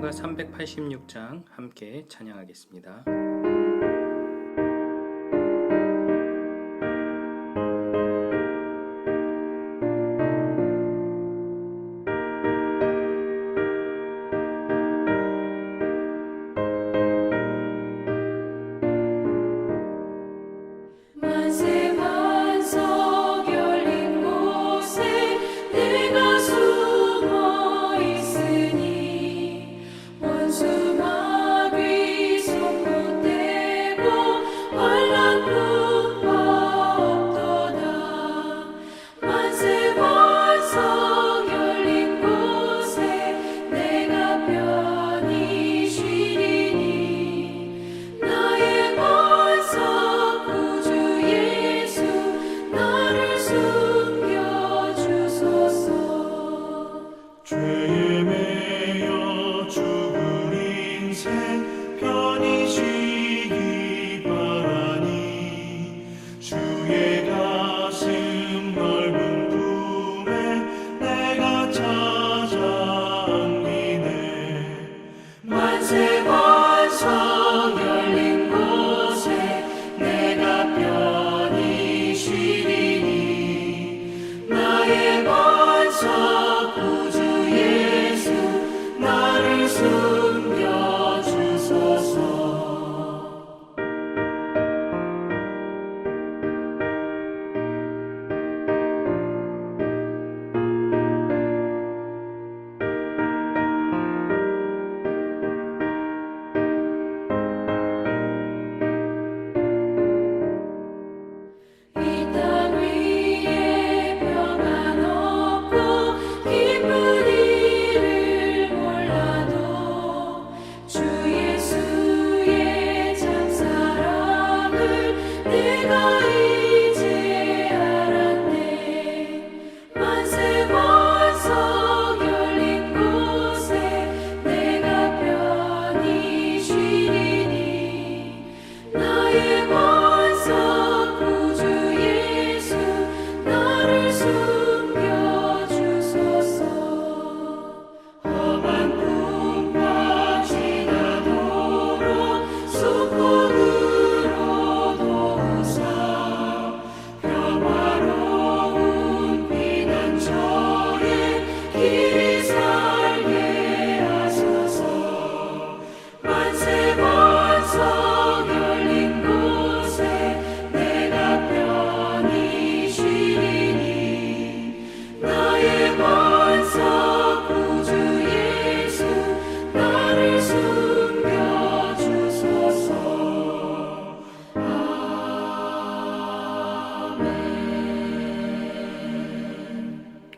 찬송가 386장 함께 찬양하겠습니다.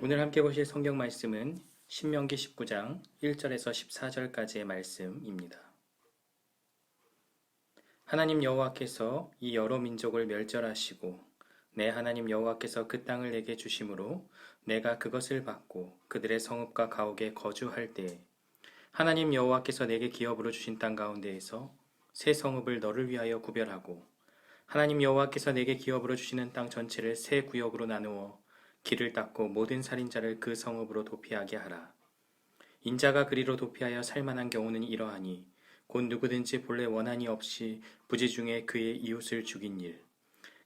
오늘 함께 보실 성경 말씀은 신명기 19장 1절에서 14절까지의 말씀입니다. 하나님 여호와께서 이 여러 민족을 멸절하시고 내 하나님 여호와께서 그 땅을 내게 주심으로 내가 그것을 받고 그들의 성읍과 가옥에 거주할 때에 하나님 여호와께서 내게 기업으로 주신 땅 가운데에서 새 성읍을 너를 위하여 구별하고 하나님 여호와께서 내게 기업으로 주시는 땅 전체를 새 구역으로 나누어 길을 닦고 모든 살인자를 그 성읍으로 도피하게 하라. 인자가 그리로 도피하여 살만한 경우는 이러하니 곧 누구든지 본래 원한이 없이 부지 중에 그의 이웃을 죽인 일,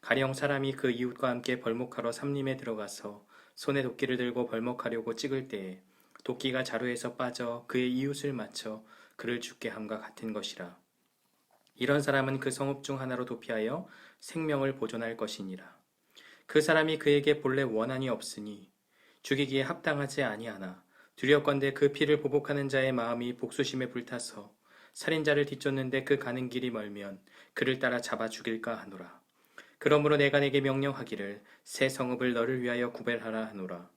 가령 사람이 그 이웃과 함께 벌목하러 삼림에 들어가서 손에 도끼를 들고 벌목하려고 찍을 때에 도끼가 자루에서 빠져 그의 이웃을 맞춰 그를 죽게 함과 같은 것이라. 이런 사람은 그 성읍 중 하나로 도피하여 생명을 보존할 것이니라. 그 사람이 그에게 본래 원한이 없으니 죽이기에 합당하지 아니하나 두렵건대 그 피를 보복하는 자의 마음이 복수심에 불타서 살인자를 뒤쫓는데 그 가는 길이 멀면 그를 따라 잡아 죽일까 하노라. 그러므로 내가 내게 명령하기를 새 성읍을 너를 위하여 구별하라 하노라.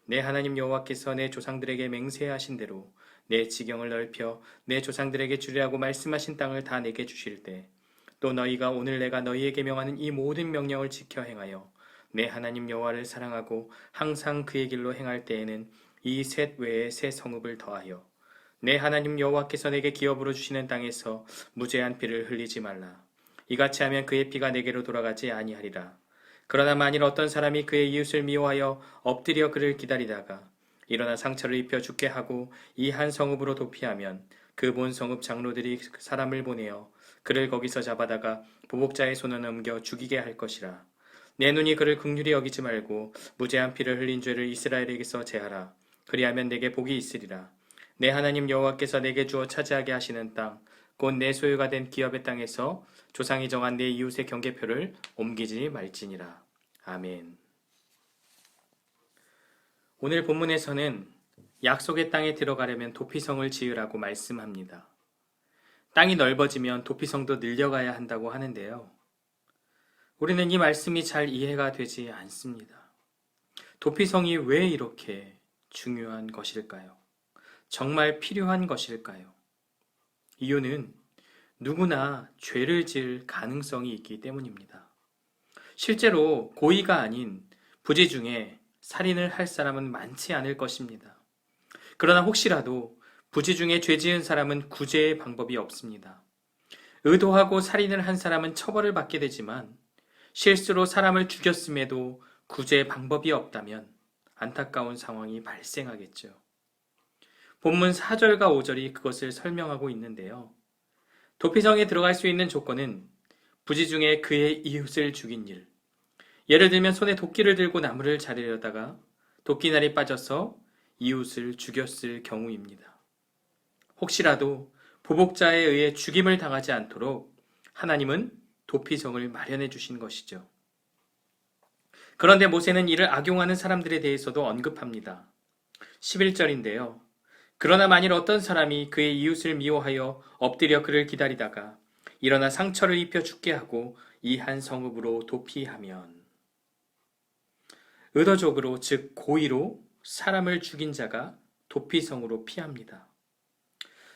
내 하나님 여호와께서 내 조상들에게 맹세하신 대로 내 지경을 넓혀 내 조상들에게 주리라고 말씀하신 땅을 다 내게 주실 때 또 너희가 오늘 내가 너희에게 명하는 이 모든 명령을 지켜 행하여 내 하나님 여호와를 사랑하고 항상 그의 길로 행할 때에는 이 셋 외에 새 성읍을 더하여 내 하나님 여호와께서 내게 기업으로 주시는 땅에서 무죄한 피를 흘리지 말라. 이같이 하면 그의 피가 내게로 돌아가지 아니하리라. 그러나 만일 어떤 사람이 그의 이웃을 미워하여 엎드려 그를 기다리다가 일어나 상처를 입혀 죽게 하고 이 한 성읍으로 도피하면 그 본 성읍 장로들이 사람을 보내어 그를 거기서 잡아다가 보복자의 손에 넘겨 죽이게 할 것이라. 내 눈이 그를 긍휼히 여기지 말고 무죄한 피를 흘린 죄를 이스라엘에게서 제하라. 그리하면 내게 복이 있으리라. 내 하나님 여호와께서 내게 주어 차지하게 하시는 땅, 곧 내 소유가 된 기업의 땅에서 조상이 정한 내 이웃의 경계표를 옮기지 말지니라. 아멘. 오늘 본문에서는 약속의 땅에 들어가려면 도피성을 지으라고 말씀합니다. 땅이 넓어지면 도피성도 늘려가야 한다고 하는데요. 우리는 이 말씀이 잘 이해가 되지 않습니다. 도피성이 왜 이렇게 중요한 것일까요? 정말 필요한 것일까요? 이유는 누구나 죄를 지을 가능성이 있기 때문입니다. 실제로 고의가 아닌 부재 중에 살인을 할 사람은 많지 않을 것입니다. 그러나 혹시라도 부재 중에 죄 지은 사람은 구제의 방법이 없습니다. 의도하고 살인을 한 사람은 처벌을 받게 되지만 실수로 사람을 죽였음에도 구제의 방법이 없다면 안타까운 상황이 발생하겠죠. 본문 4절과 5절이 그것을 설명하고 있는데요. 도피성에 들어갈 수 있는 조건은 부지 중에 그의 이웃을 죽인 일. 예를 들면 손에 도끼를 들고 나무를 자르려다가 도끼날이 빠져서 이웃을 죽였을 경우입니다. 혹시라도 보복자에 의해 죽임을 당하지 않도록 하나님은 도피성을 마련해 주신 것이죠. 그런데 모세는 이를 악용하는 사람들에 대해서도 언급합니다. 11절인데요. 그러나 만일 어떤 사람이 그의 이웃을 미워하여 엎드려 그를 기다리다가 일어나 상처를 입혀 죽게 하고 이 한 성읍으로 도피하면, 의도적으로 즉 고의로 사람을 죽인 자가 도피성으로 피합니다.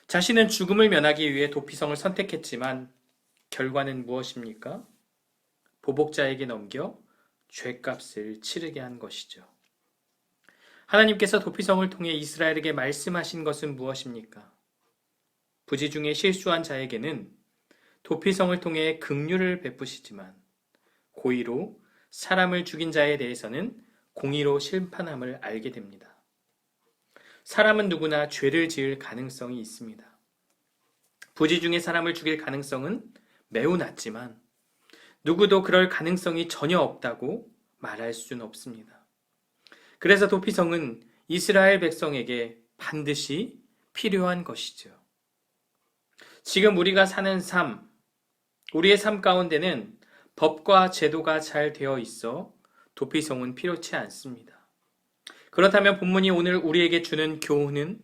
자신은 죽음을 면하기 위해 도피성을 선택했지만 결과는 무엇입니까? 보복자에게 넘겨 죄값을 치르게 한 것이죠. 하나님께서 도피성을 통해 이스라엘에게 말씀하신 것은 무엇입니까? 부지 중에 실수한 자에게는 도피성을 통해 긍휼을 베푸시지만 고의로 사람을 죽인 자에 대해서는 공의로 심판함을 알게 됩니다. 사람은 누구나 죄를 지을 가능성이 있습니다. 부지 중에 사람을 죽일 가능성은 매우 낮지만 누구도 그럴 가능성이 전혀 없다고 말할 수는 없습니다. 그래서 도피성은 이스라엘 백성에게 반드시 필요한 것이죠. 지금 우리가 사는 삶, 우리의 삶 가운데는 법과 제도가 잘 되어 있어 도피성은 필요치 않습니다. 그렇다면 본문이 오늘 우리에게 주는 교훈은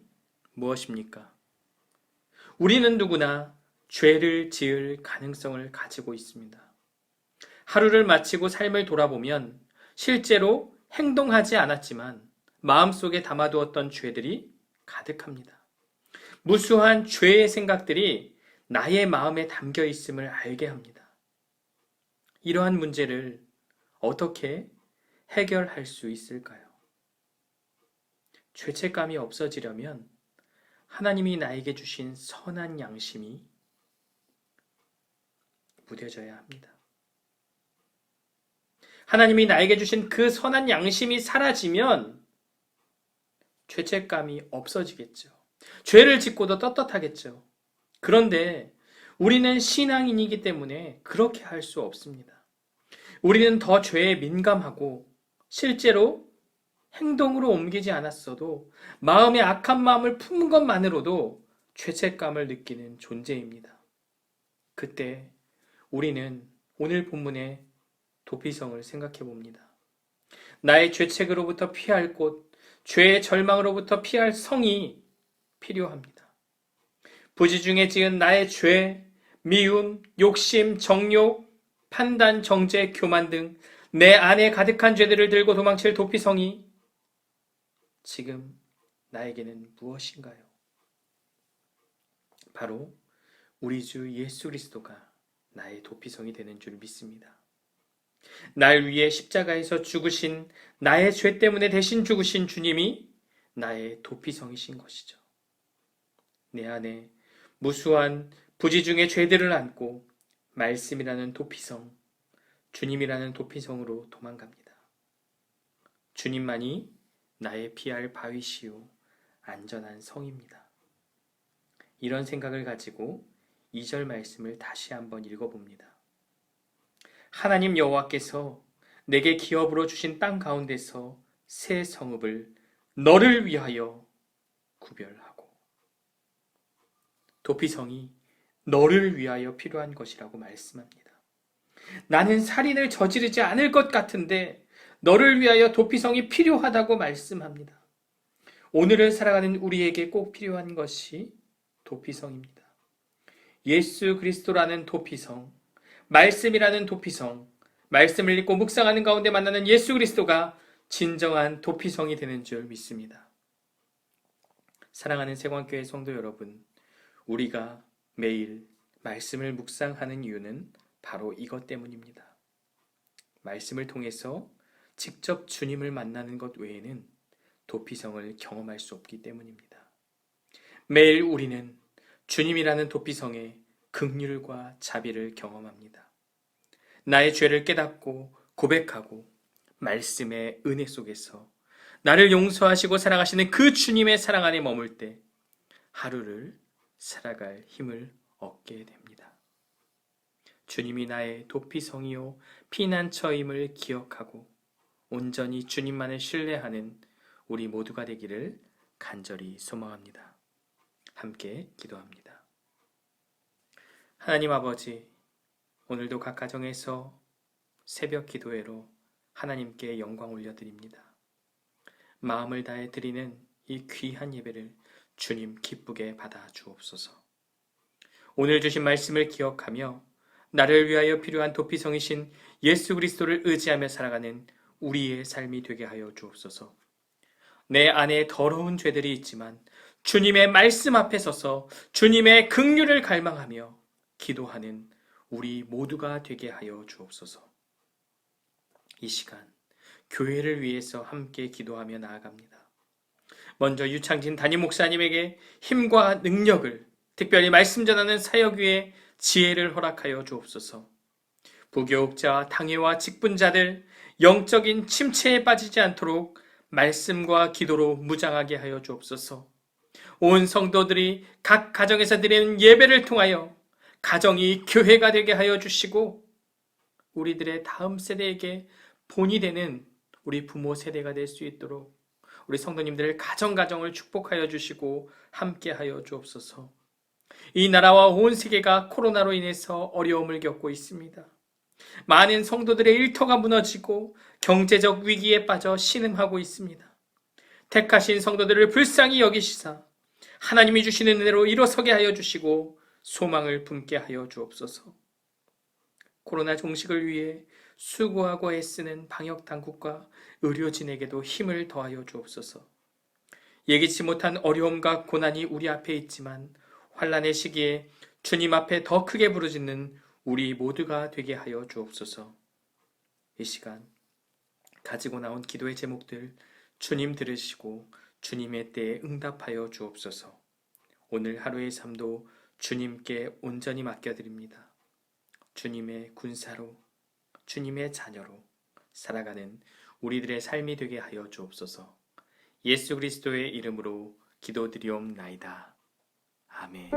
무엇입니까? 우리는 누구나 죄를 지을 가능성을 가지고 있습니다. 하루를 마치고 삶을 돌아보면 실제로 행동하지 않았지만 마음속에 담아두었던 죄들이 가득합니다. 무수한 죄의 생각들이 나의 마음에 담겨 있음을 알게 합니다. 이러한 문제를 어떻게 해결할 수 있을까요? 죄책감이 없어지려면 하나님이 나에게 주신 선한 양심이 무뎌져야 합니다. 하나님이 나에게 주신 그 선한 양심이 사라지면 죄책감이 없어지겠죠. 죄를 짓고도 떳떳하겠죠. 그런데 우리는 신앙인이기 때문에 그렇게 할 수 없습니다. 우리는 더 죄에 민감하고 실제로 행동으로 옮기지 않았어도 마음에 악한 마음을 품은 것만으로도 죄책감을 느끼는 존재입니다. 그때 우리는 오늘 본문의 도피성을 생각해 봅니다. 나의 죄책으로부터 피할 곳, 죄의 절망으로부터 피할 성이 필요합니다. 부지 중에 지은 나의 죄, 미움, 욕심, 정욕, 판단, 정죄, 교만 등 내 안에 가득한 죄들을 들고 도망칠 도피성이 지금 나에게는 무엇인가요? 바로 우리 주 예수 그리스도가 나의 도피성이 되는 줄 믿습니다. 날 위해 십자가에서 죽으신, 나의 죄 때문에 대신 죽으신 주님이 나의 도피성이신 것이죠. 내 안에 무수한 부지 중의 죄들을 안고 말씀이라는 도피성, 주님이라는 도피성으로 도망갑니다. 주님만이 나의 피할 바위시요 안전한 성입니다. 이런 생각을 가지고 2절 말씀을 다시 한번 읽어봅니다. 하나님 여호와께서 내게 기업으로 주신 땅 가운데서 새 성읍을 너를 위하여 구별하고, 도피성이 너를 위하여 필요한 것이라고 말씀합니다. 나는 살인을 저지르지 않을 것 같은데 너를 위하여 도피성이 필요하다고 말씀합니다. 오늘을 살아가는 우리에게 꼭 필요한 것이 도피성입니다. 예수 그리스도라는 도피성, 말씀이라는 도피성, 말씀을 읽고 묵상하는 가운데 만나는 예수 그리스도가 진정한 도피성이 되는 줄 믿습니다. 사랑하는 세관교회 성도 여러분, 우리가 매일 말씀을 묵상하는 이유는 바로 이것 때문입니다. 말씀을 통해서 직접 주님을 만나는 것 외에는 도피성을 경험할 수 없기 때문입니다. 매일 우리는 주님이라는 도피성의 긍휼과 자비를 경험합니다. 나의 죄를 깨닫고 고백하고 말씀의 은혜 속에서 나를 용서하시고 사랑하시는 그 주님의 사랑 안에 머물 때 하루를 살아갈 힘을 얻게 됩니다. 주님이 나의 도피성이요 피난처임을 기억하고 온전히 주님만을 신뢰하는 우리 모두가 되기를 간절히 소망합니다. 함께 기도합니다. 하나님 아버지, 오늘도 각 가정에서 새벽 기도회로 하나님께 영광 올려드립니다. 마음을 다해 드리는 이 귀한 예배를 주님 기쁘게 받아 주옵소서. 오늘 주신 말씀을 기억하며 나를 위하여 필요한 도피성이신 예수 그리스도를 의지하며 살아가는 우리의 삶이 되게 하여 주옵소서. 내 안에 더러운 죄들이 있지만 주님의 말씀 앞에 서서 주님의 긍휼을 갈망하며 기도하는 우리 모두가 되게 하여 주옵소서. 이 시간 교회를 위해서 함께 기도하며 나아갑니다. 먼저 유창진 담임 목사님에게 힘과 능력을, 특별히 말씀 전하는 사역 위에 지혜를 허락하여 주옵소서. 부교육자, 당회와 직분자들 영적인 침체에 빠지지 않도록 말씀과 기도로 무장하게 하여 주옵소서. 온 성도들이 각 가정에서 드리는 예배를 통하여 가정이 교회가 되게 하여 주시고 우리들의 다음 세대에게 본이 되는 우리 부모 세대가 될 수 있도록 우리 성도님들을 가정을 축복하여 주시고 함께하여 주옵소서. 이 나라와 온 세계가 코로나로 인해서 어려움을 겪고 있습니다. 많은 성도들의 일터가 무너지고 경제적 위기에 빠져 신음하고 있습니다. 택하신 성도들을 불쌍히 여기시사 하나님이 주시는 은혜로 일어서게 하여 주시고 소망을 품게 하여 주옵소서. 코로나 종식을 위해 수고하고 애쓰는 방역당국과 의료진에게도 힘을 더하여 주옵소서. 예기치 못한 어려움과 고난이 우리 앞에 있지만 환난의 시기에 주님 앞에 더 크게 부르짖는 우리 모두가 되게 하여 주옵소서. 이 시간 가지고 나온 기도의 제목들 주님 들으시고 주님의 때에 응답하여 주옵소서. 오늘 하루의 삶도 주님께 온전히 맡겨드립니다. 주님의 군사로, 주님의 자녀로 살아가는 우리들의 삶이 되게 하여 주옵소서. 예수 그리스도의 이름으로 기도드리옵나이다. 아멘.